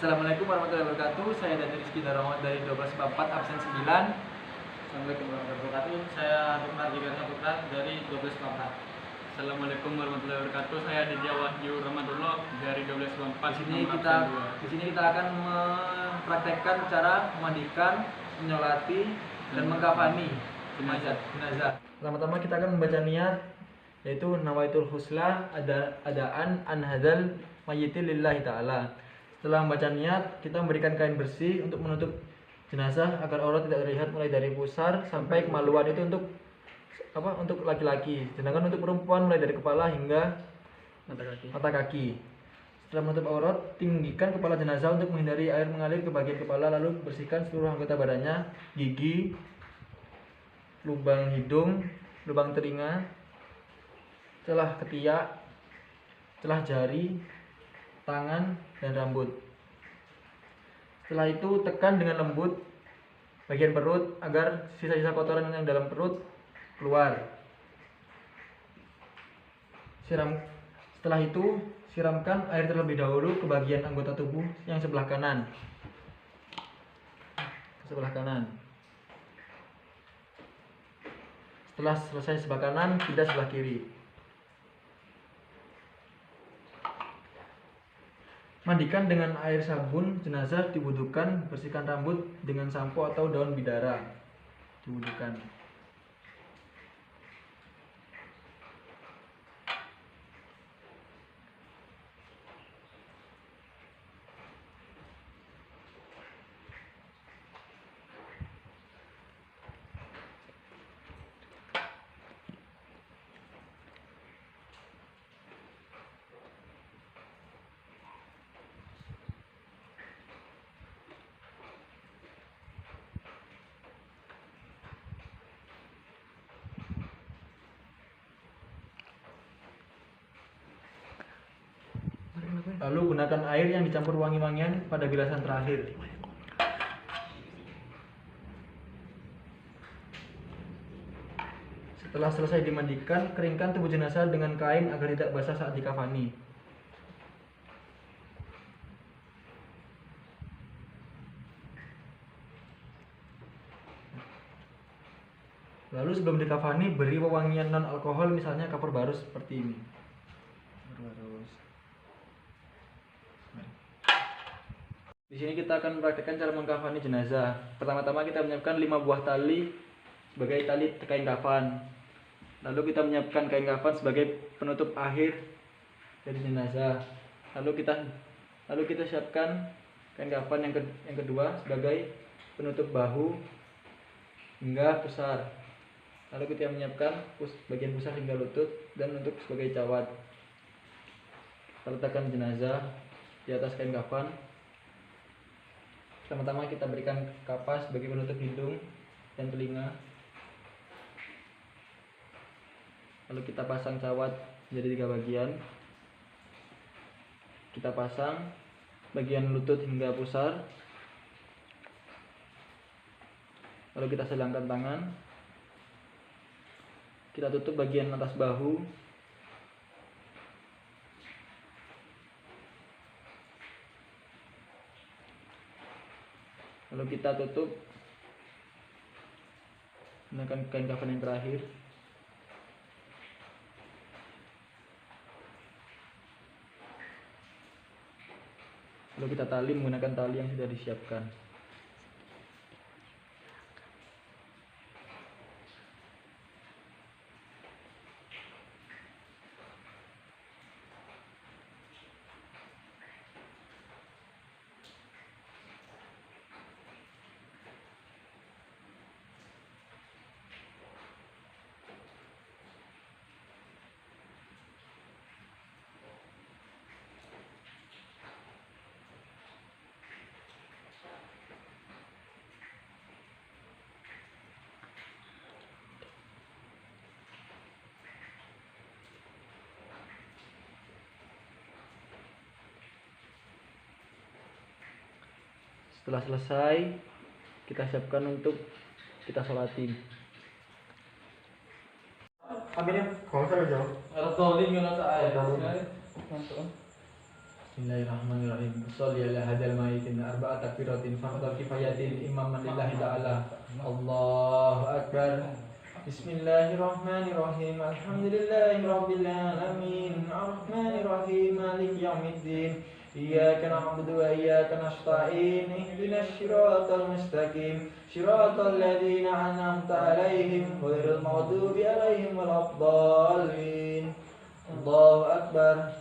Assalamualaikum warahmatullahi wabarakatuh. Saya dari Rizky Darahmat dari 1244 absen 9. Assalamualaikum warahmatullahi wabarakatuh. Saya Hikmar Jigar Saputra dari 1244. Assalamualaikum warahmatullahi wabarakatuh. Saya Aditya Wahyu Ramadullah dari 1244. Di sini kita akan mempraktekkan cara memandikan, menyolati, dan mengkafani jenazah. Pertama-tama kita akan membaca niat, yaitu nawaitul husla adaan an hadzal mayyiti lillahi ta'ala. Setelah membaca niat, kita memberikan kain bersih untuk menutup jenazah agar aurat tidak terlihat mulai dari pusar sampai kemaluan. Itu untuk laki-laki, sedangkan untuk perempuan mulai dari kepala hingga mata kaki. Setelah menutup aurat, tinggikan kepala jenazah untuk menghindari air mengalir ke bagian kepala, lalu bersihkan seluruh anggota badannya, gigi, lubang hidung, lubang telinga, celah ketiak, celah jari, tangan, dan rambut. Setelah itu tekan dengan lembut bagian perut agar sisa-sisa kotoran yang dalam perut keluar. Setelah itu siramkan air terlebih dahulu ke bagian anggota tubuh yang sebelah kanan. Setelah selesai sebelah kanan, pindah sebelah kiri. Mandikan dengan air sabun jenazah diwudukan, bersihkan rambut dengan sampo atau daun bidara. Diwudukan. Lalu gunakan air yang dicampur wangi-wangian pada bilasan terakhir. Setelah selesai dimandikan, keringkan tubuh jenazah dengan kain agar tidak basah saat dikafani. Lalu sebelum dikafani, beri wewangian non-alkohol, misalnya kapur barus seperti ini. Di sini kita akan mempraktikkan cara mengkafani jenazah. Pertama-tama kita menyiapkan 5 buah tali sebagai tali kain kafan. Lalu kita menyiapkan kain kafan sebagai penutup akhir dari jenazah. Lalu kita siapkan kain kafan yang kedua sebagai penutup bahu hingga pusar. Lalu kita menyiapkan bagian pusar hingga lutut dan untuk sebagai cawat. Kita letakkan jenazah di atas kain kafan. Pertama-tama kita berikan kapas sebagai penutup hidung dan telinga. Lalu kita pasang cawat menjadi 3 bagian. Kita pasang bagian lutut hingga pusar. Lalu kita silangkan tangan. Kita tutup bagian atas bahu. Lalu kita tutup menggunakan kain kafan yang terakhir. Lalu kita tali menggunakan tali yang sudah disiapkan. Setelah selesai, kita siapkan untuk kita sholatin. Ambilnya kalau saya jauh. Ada tolong nggak ada air. Bismillahirrahmanirrahim. Sholli ala hadal maitin arba'at takbiratin fardhu kifayatin imaman lillahi ta'ala. Allahu akbar. Bismillahirrahmanirrahim. Alhamdulillahirabbil alamin. Arrahmanirrahim. Maliki yaumiddin. Iyyaka na'budu wa iyyaka nasta'in. Ihdinas siratal mustaqim. Siratal ladzina an'amta 'alaihim ghairil maghdubi 'alaihim waladdallin. Allahu akbar.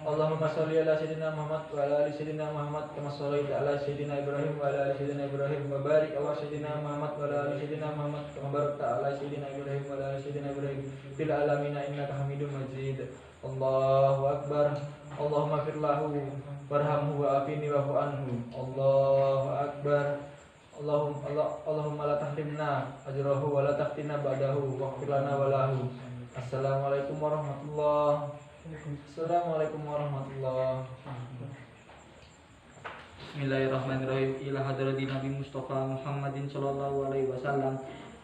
Allahumma sholli ala sayyidina Muhammad wa ala ali sayyidina Muhammad kama shallaita ala sayyidina Ibrahim wa ala ali sayyidina Ibrahim wa barik ala sayyidina Muhammad wa ala ali sayyidina Muhammad kama barakta ala sayyidina Ibrahim wa ala ali sayyidina Ibrahim fil alamin innaka Hamidum Majid. Allahu akbar. Allahumma fir lahu warhamhu wa afini wa'fu anhu. Allahu akbar. Allahumma la tahrimna ajrahu wa la taftina ba'dahu waghfir lana wa lahu. Assalamualaikum warahmatullahi. Assalamualaikum warahmatullahi. Bismillahirrahmanirrahim. Ila hadratin Nabi Mustafa Muhammadin sallallahu alaihi wasallam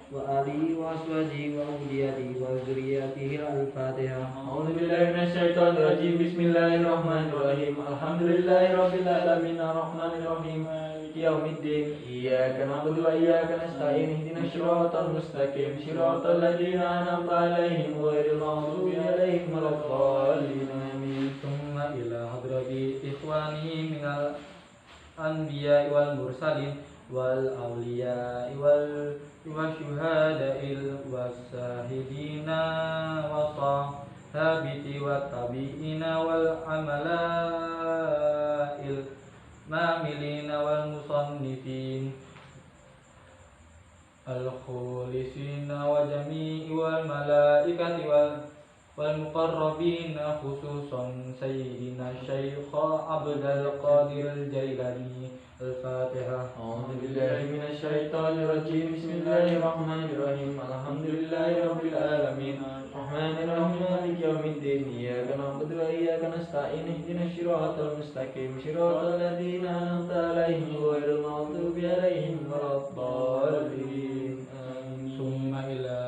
wa alihi wa aswajihi wa awliyatihi wa dzurriyyatihi. Al-Fatihah. A'udzubillahi minasyaitonir rajim. Bismillahirrahmanirrahim. Alhamdulillahirabbil alamin arrahmanir rahim maliki yaumiddin. Iyyaka na'budu wa iyyaka nasta'in. Ihdinas siratal mustaqim. Siratal ladzina an'amta 'alaihim ghairil maghdubi 'alaihim waladdallin. Amin. Tsumma ila hadrati ikhwani minal anbiya'i wal mursalin wal awliya'i wal syuhada'il wasahidina wasahabiti wattabi'ina wal amala'il mamilina wal musannifin al-khulisina wa jami'i wal malaikati wal muqarrabina khususan sayyidina Syekh Abdul Qadir Al-Jailani. Al-Fatihah. A'udzu billahi minasyaitonir rajim. Bismillahirrahmanirrahim. Alhamdulillahirabbil alamin. Arrahmanir rahim. Maliki yaumiddin. Iyyaka na'budu wa iyyaka nasta'in. Ihdinas siratal mustaqim. Siratal ladzina an'amta 'alaihim ghairil maghdubi 'alaihim waladdallin. Amin. Summa ila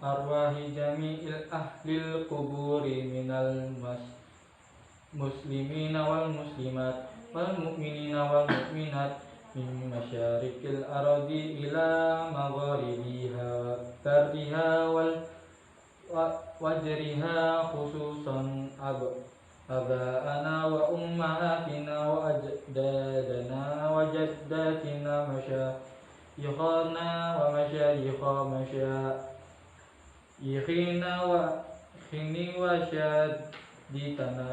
arwahi jami'il ahlil quburi minal muslimina wal muslimat wal mu'minina wal mu'minat min masyarikil ardi ila magharibiha tardiha wal wajriha khususan aba'ana wa ummahatina wa ajdadana wa jaddatina masyayikhana wa masyayikhina wa khini wa syaditana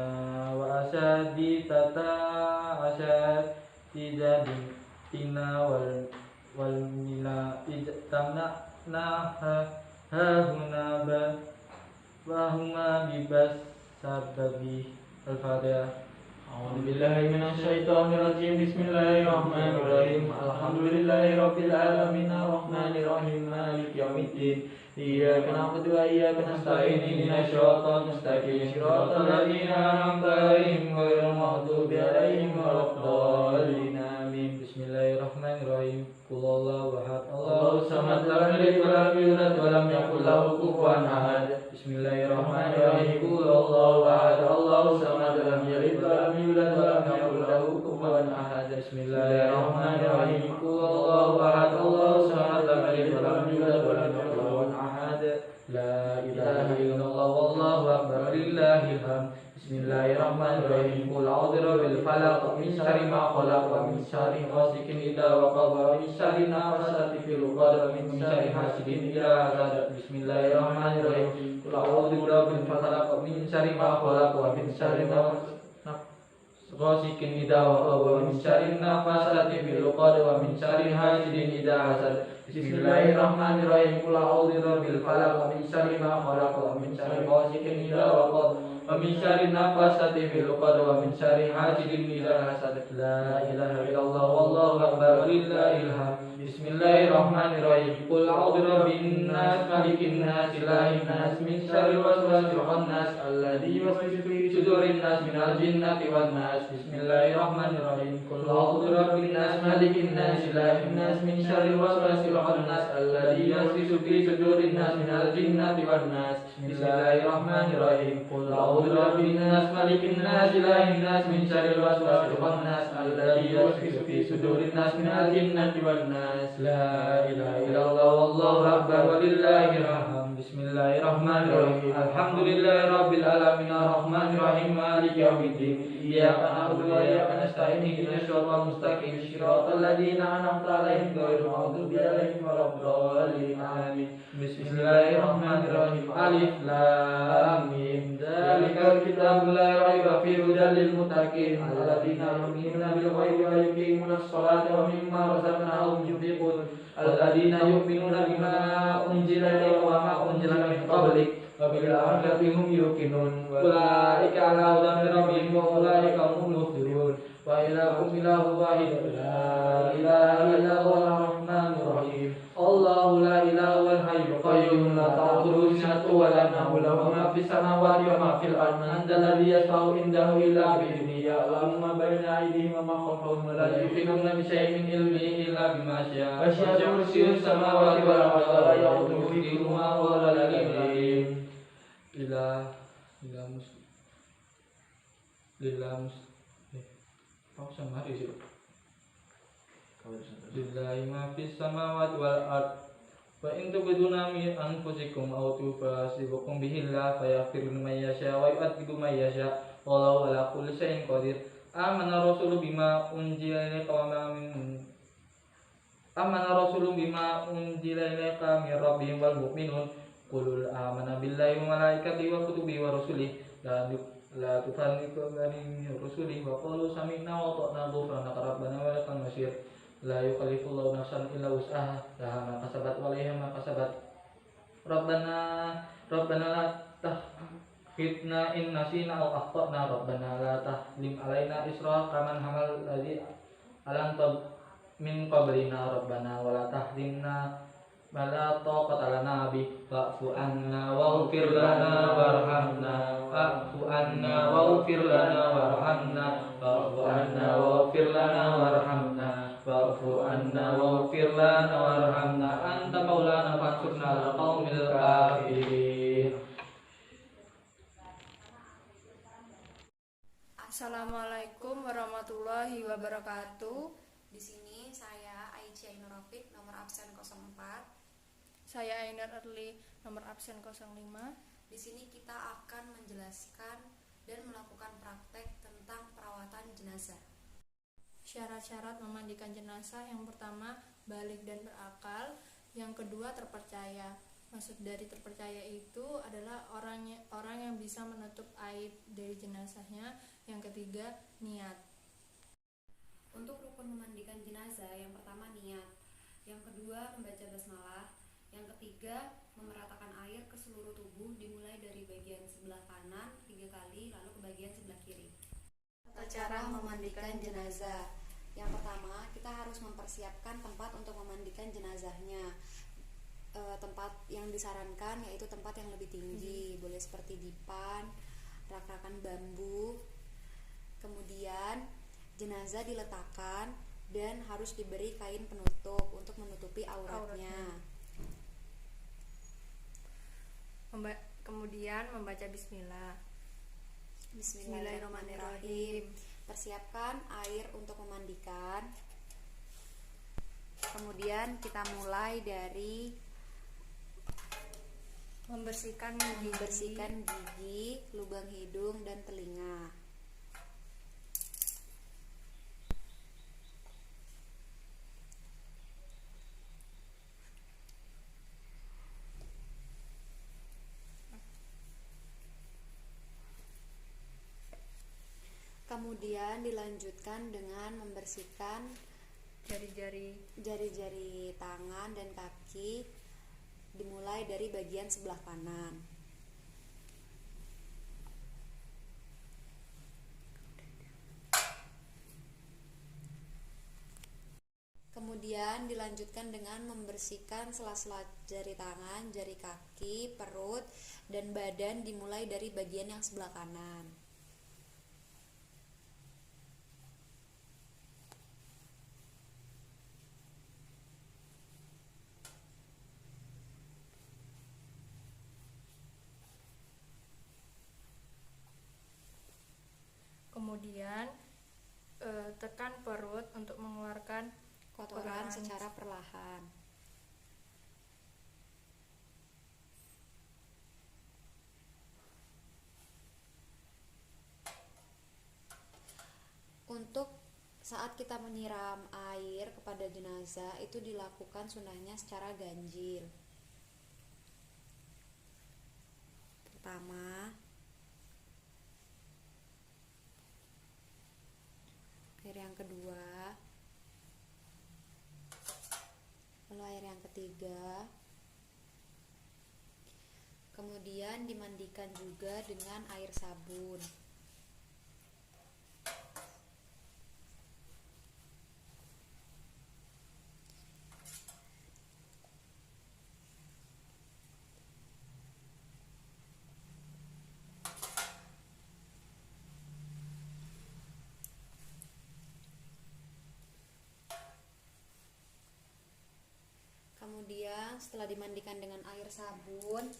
wa asaditata asadidatina wal mila ijtamna hahuna wa huma bibas sababi. Al-Fatihah. A'udzu billahi minasyaitonir rajim. Bismillahirrahmanirrahim. Alhamdulillahirabbil alamin arrahmanir rahim maliki yaumiddin. Iyyaka na'budu wa iyyaka nasta'in. Ihdinas siratal mustaqim. Siratal ladzina an'amta 'alaihim ghairil maghdubi 'alaihim waladdallin. Amin. Bismillahirrahmanirrahim. Qul huwallahu ahad. Allahus samad. Lam yalid wa lam yulad wa lam yakul lahu kufuwan ahad. Bismillahirrahmanirrahim. Qul huwallahu ahad. Allahus samad. Lam yalid wa lam yulad wa lam yakul lahu kufuwan ahad. Bismillahirrahmanirrahim. Qul huwallahu ahad. Allahus samad. Lam yalid wa lam yulad wa lam yakul lahu kufuwan ahad. La ilaha illallah wallahu akbar. Lillahil hamd. Bismillahirrahmanirrahim. Qul a'udzu birabbil falaq min syarri ma khalaq wa min syarri ghasikin idza waqab wa min syarri nafasati fil 'uqad wa min syarri hasidin idza hasad. Bismillahirrahmanirrahim. Qul a'udzu birabbil falaq min syarri ma khalaq wa min syarri ghasikin idza waqab wa min syarri nafasati fil 'uqad wa min syarri hasidin idza hasad. Bismillahirrahmanirrahim. Qul a'udzu birabbil falaq min syarri ma khalaq wa min syarri ghasikin idza waqab wa min syarri nafasati fil 'uqad wa min syarri hasidin idza hasad. La ilaha illallah wallahu akbar. Lillahil hamd. Bismillahirrahmanirrahim. Qul a'udzu birabbin nas malikin nas ilahin nas min syarril waswasil khannas alladzi yuwaswisu fi sudurin nas minal jinnati wan nas. Bismillahirrahmanirrahim. Qul a'udzu birabbin nas malikin nas ilahin nas min syarril waswasil khannas alladzi يوسوس في صدور الناس من الجنة والناس بسم الله الرحمن الرحيم قل أعوذ برب الناس ملك الناس إله الناس من شر الوسواس الخناس الذي يوسوس في صدور الناس من الجنة والناس لا إله إلا الله والله أكبر ولله الحمد بسم الله الرحمن الرحيم الحمد لله رب العالمين الرحمن الرحيم مالك يوم الدين إياك نعبد وإياك نستعين اهدنا الصراط المستقيم صراط الذين أنعمت عليهم غير المغضوب عليهم ولا الضالين آمين بسم الله الرحمن الرحيم ألف لام ميم ذلك الكتاب لا ريب فيه هدى للمتقين الذين يؤمنون بالغيب ويقيمون الصلاة ومما رزقناهم ينفقون الذين يؤمنون بما أنزل إليك وما أنزل من قبلك وبالآخرة هم يوقنون أولئك على هدى من ربهم وأولئك هم المفلحون وإلهكم إله واحد لا إله إلا هو الرحمن الرحيم الله لا إله إلا الحي القيوم لا تأخذه سنة ولا نوم له ما في السماوات وما في الأرض من ذا الذي يشفع عنده إلا بإذنه يعلم ما بين أيديهم وما خلفهم ولا يحيطون بشيء من علمه إلا بما شاء وسع كرسيه السماوات والأرض ولا يؤوده حفظهما وهو العلي العظيم Lillahi ma fis samawati wal ard wa in tubduna min anfusikum aw tufasibukum bihillah fayaghfiru liman yasha wa yu'adhibu man yasha wallahu ala kulli syai'in qadir amana rasulu bima unzila ilayka min rabbihim wal mu'minun qul amana billahi wa malaikatihi wa kutubihi wa rusulihi la tufarriqu baina rusulihi wa qalu sami'na wa ata'na ghufranaka rabbana wa lakal masir la yukallifullahu nafsan illa wus'aha laha ma kasabat wa 'alaiha ma kasabat rabbana la tahfidna in nasina aw akhtana rabbana la tahlim alaina isra kama hamal ladzi alam min qablina rabbana wa la tahrimna ma la taqata lana bi fa'fu anna waghfir lana warhamna fa'fu anna waghfir lana warhamna fa'fu anna waghfir lana warhamna fa'fu anna waghfir lana warhamna anta maulana fansurna alal qaumil kafirin. Assalamualaikum warahmatullahi wabarakatuh. Di sini saya Aisyah Ainur Rafiq, nomor absen 04. Saya Ainar Erli, nomor absen 05. Di sini kita akan menjelaskan dan melakukan praktek tentang perawatan jenazah. Syarat-syarat memandikan jenazah: yang pertama, balik dan berakal; yang kedua, terpercaya. Maksud dari terpercaya itu adalah orang yang bisa menutup aib dari jenazahnya. Yang ketiga, niat. Untuk rukun memandikan jenazah, yang pertama niat, yang kedua membaca basmalah, yang ketiga memeratakan air ke seluruh tubuh dimulai dari bagian sebelah kanan 3 kali lalu ke bagian sebelah kiri. Cara memandikan jenazah: yang pertama, kita harus mempersiapkan tempat untuk memandikan jenazahnya. Tempat yang disarankan yaitu tempat yang lebih tinggi, boleh seperti dipan, rak-rakan bambu. Kemudian jenazah diletakkan dan harus diberi kain penutup untuk menutupi auratnya. Kemudian membaca bismillah. Bismillahirrahmanirrahim. Persiapkan air untuk memandikan. Kemudian kita mulai dari membersihkan gigi, lubang hidung dan telinga. Kemudian dilanjutkan dengan membersihkan jari-jari tangan dan kaki, dimulai dari bagian sebelah kanan. Kemudian dilanjutkan dengan membersihkan sela-sela jari tangan, jari kaki, perut, dan badan, dimulai dari bagian yang sebelah kanan. mengeluarkan kotoran secara perlahan. Untuk saat kita menyiram air kepada jenazah itu dilakukan sunahnya secara ganjil. Pertama, air yang kedua, lalu air yang ketiga, kemudian dimandikan juga dengan air sabun. Kemudian setelah dimandikan dengan air sabun,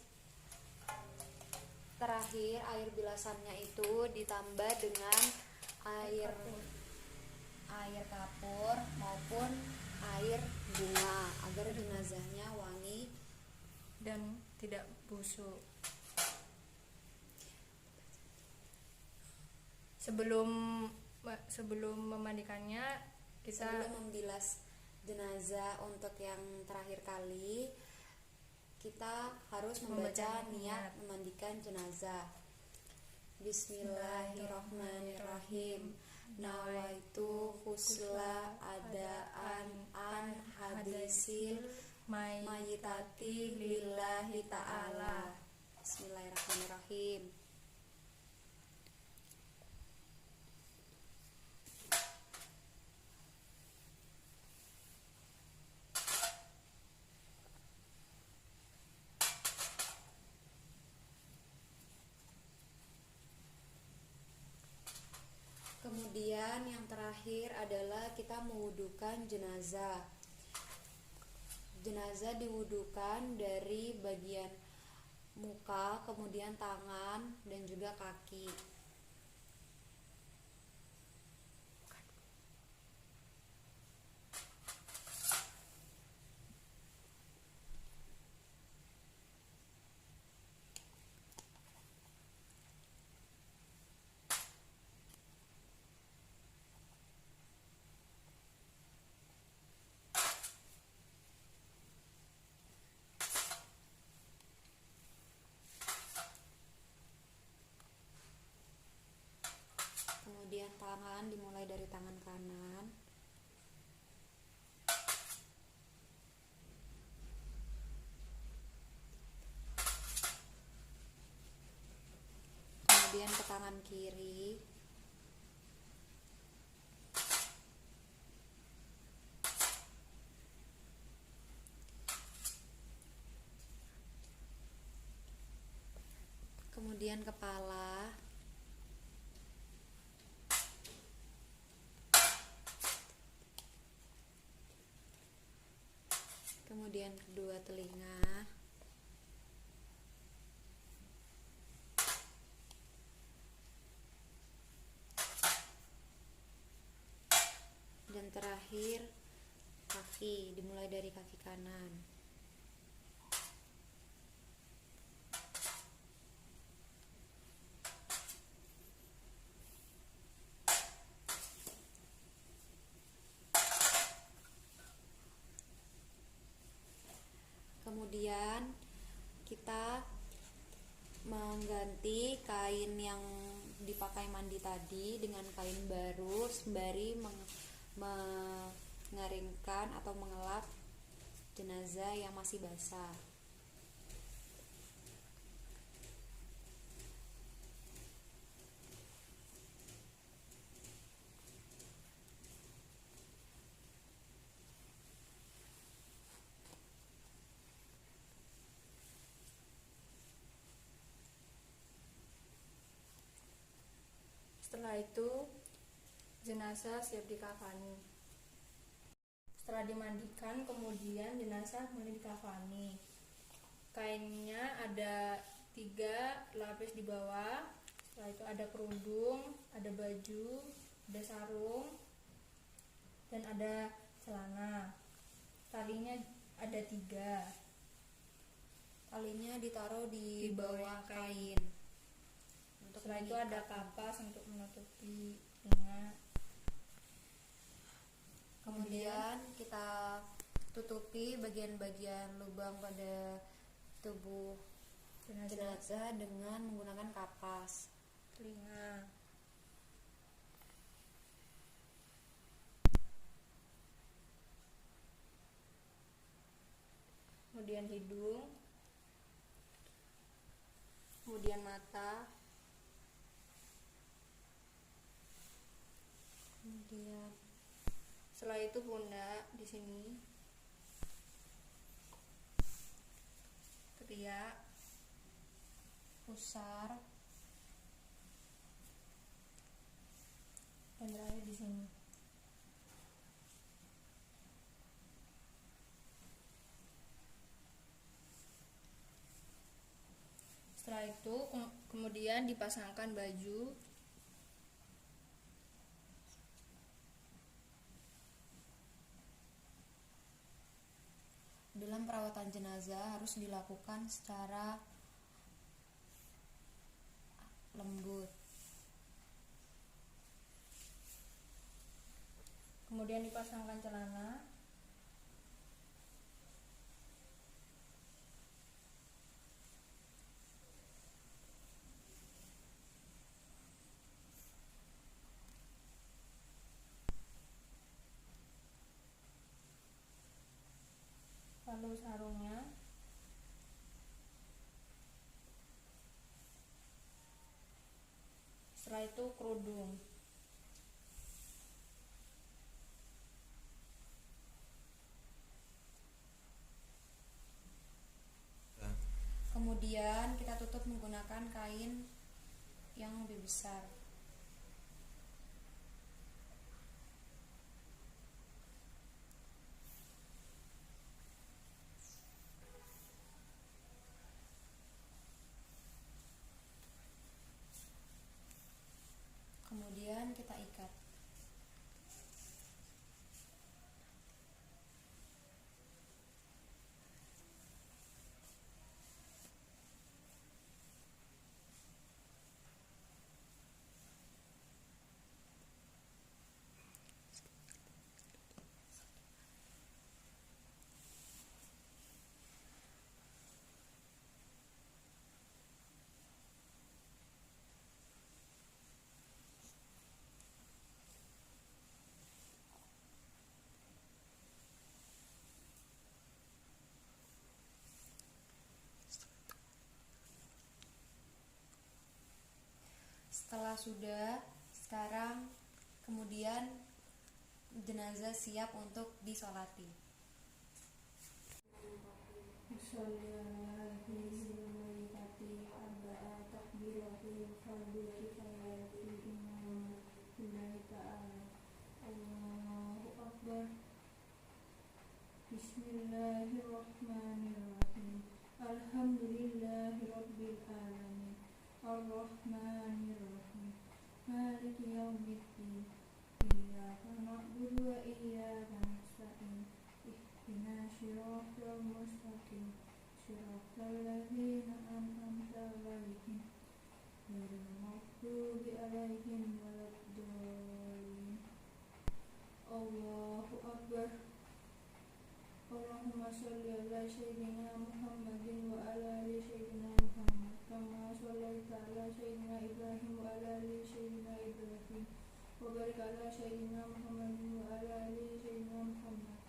terakhir air bilasannya itu ditambah dengan air kapur maupun air bunga agar jenazahnya wangi dan tidak busuk. Sebelum memandikannya kita Sebelum membilas jenazah untuk yang terakhir kali, kita harus membaca niat memandikan jenazah. Bismillahirrahmanirrahim. Nawaitu husla adaan an hadisil mayitati lillahi ta'ala. Bismillahirrahmanirrahim. Kemudian yang terakhir adalah kita mewudukan jenazah. Jenazah diwudukan dari bagian muka, kemudian tangan dan juga kaki. Kemudian tangan dimulai dari tangan kanan, kemudian ke tangan kiri, kemudian kepala, kemudian kedua telinga, dan terakhir kaki, dimulai dari kaki kanan. Kemudian kita mengganti kain yang dipakai mandi tadi dengan kain baru sembari mengeringkan atau mengelap jenazah yang masih basah. Setelah itu jenazah siap dikafani. Setelah dimandikan, kemudian jenazah mulai dikafani. Kainnya ada 3 lapis di bawah. Setelah itu ada kerudung, ada baju, ada sarung, dan ada celana. Talinya ada 3. Talinya ditaruh di Di bawah bawah kain. kain. Setelah itu mengikat. ada kapas untuk menutupi telinga. Kemudian kita tutupi bagian-bagian lubang pada tubuh jenazah dengan menggunakan kapas. telinga, kemudian hidung, kemudian mata, Kemudian setelah itu pundak di sini, ketiak, pusar, dan terakhir di sini. Setelah itu kemudian dipasangkan baju. dalam perawatan jenazah harus dilakukan secara lembut. Kemudian dipasangkan celana. Lalu sarungnya. Setelah itu kerudung. Kemudian kita tutup menggunakan kain yang lebih besar. Kemudian kita ikat. Setelah sudah, sekarang kemudian jenazah siap untuk disolati. Bismillahirrahmanirrahim. Alhamdulillahirabbil alamin. Arrahmanirrahim. Maliki yaumiddin. Iyyaka na'budu wa iyyaka nasta'in. Ihdinas siratal mustaqim. Siratal ladzina an'amta 'alaihim ghairil maghdubi 'alaihim waladdallin. Allahu akbar. Allahumma sholli ala sayyidina Muhammadin wa ala ali sayyidina Muhammad kama shallaita ala sayyidina Ibrahim wa ala ali sayyidina Ibrahim wa barik ala sayyidina Muhammadin wa ala ali sayyidina Muhammad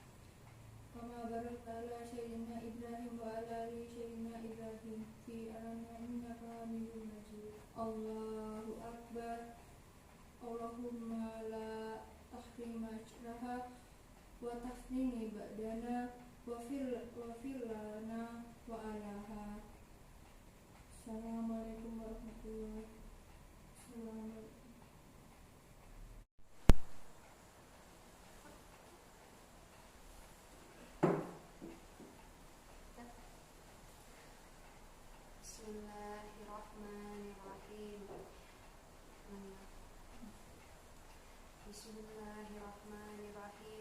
kama barakta ala sayyidina Ibrahim wa ala ali sayyidina Ibrahim fi alamin innaka Hamidum Majid. Allahu akbar. Allahumma la tahrim ajraha wa tafnini ba'dana wa fil lana wa alaha. Assalamualaikum warahmatullahi wabarakatuh. Bismillahirrahmanirrahim. Bismillahirrahmanirrahim.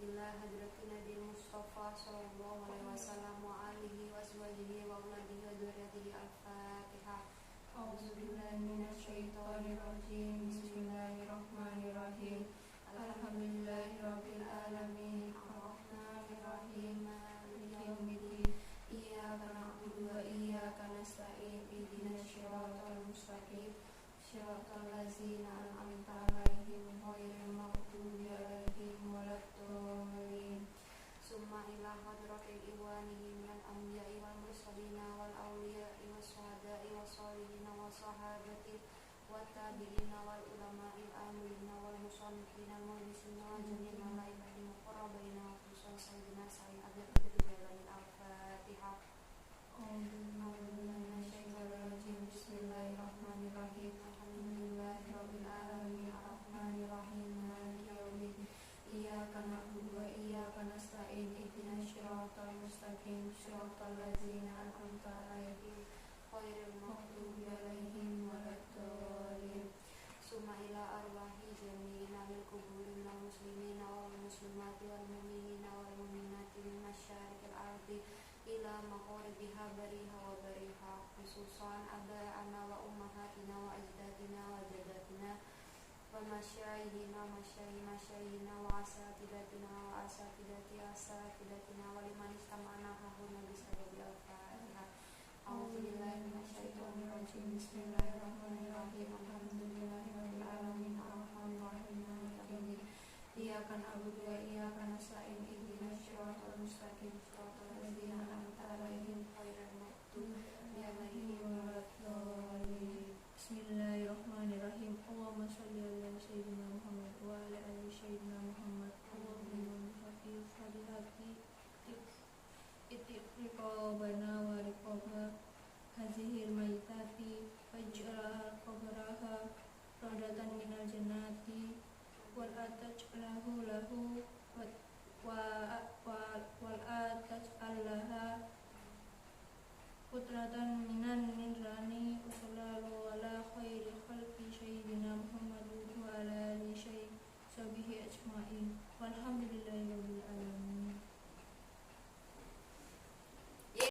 Hadratillah Hadratin Nabi Mustafa sallallahu alaihi wasallam wa alihi wa azwajihi wa auladihi wa dzurriyyatihi. Al-Fatihah. A'udzubillahi minasyaitonir rajim. Bismillahirrahmanirrahim. Alhamdulillahirabbil alamin. Arrahmanir rahim. Maliki yaumiddin. Iyyaka na'budu wa iyyaka nasta'in. Ihdinas siratal mustaqim. Siratal ladzina an'amta 'alaihim ghairil maghdubi 'alaihim waladdallin. Summa ila hadratil iwanihi minal anbiya'i wal mursalina wal awliya'i was syuhada'i was sholihin was sahabati wat tabi'ina wal ulama'il amilina wal musannifina wal muhsinina wa jami'il malaikati muqarrabina wa khususan sayyidina Sa'id Abdul Qadir Jailani. Al-Fatihah. Bismillahirrahmanirrahim. Alhamdulillahirabbil alamin. Arrahmanirrahim. Maliki yaumiddin. Iyyaka na'budu wa iyyaka nasta'in. Ihdinas siratal mustaqim. Siratal ladzina an'amta 'alaihim ghairil maghdubi 'alaihim waladdallin. Summa ila arwahi jami'ina lil quburi minal muslimina wal muslimati wal mu'minina wal mu'minati min masyariqil ardi ila magharibiha bariha wa bariha, khususan aba'ana wa ummahatina wa ajdadina wa jaddatina wa masyayihina masyayihina wa asatidatina wa asatidati asatidatina wa liman istama'ana hahuna bisababi. Al-Fatihah. A'udzubillahi minasyaitonir rajim. Bismillahirrahmanirrahim. Alhamdulillahirabbil alamin. Arrahmanirrahim. Maliki yaumiddin. Iyyaka na'budu wa iyyaka nasta'in. Ihdinas siratal mustaqim. Siratal ladzina an'amta 'alaihim ghairil maghdubi 'alaihim waladdallin. Bismillahirrahmanirrahim. Allahumma shalli ala sayyidina Muhammad wa ala ali sayyidina Muhammad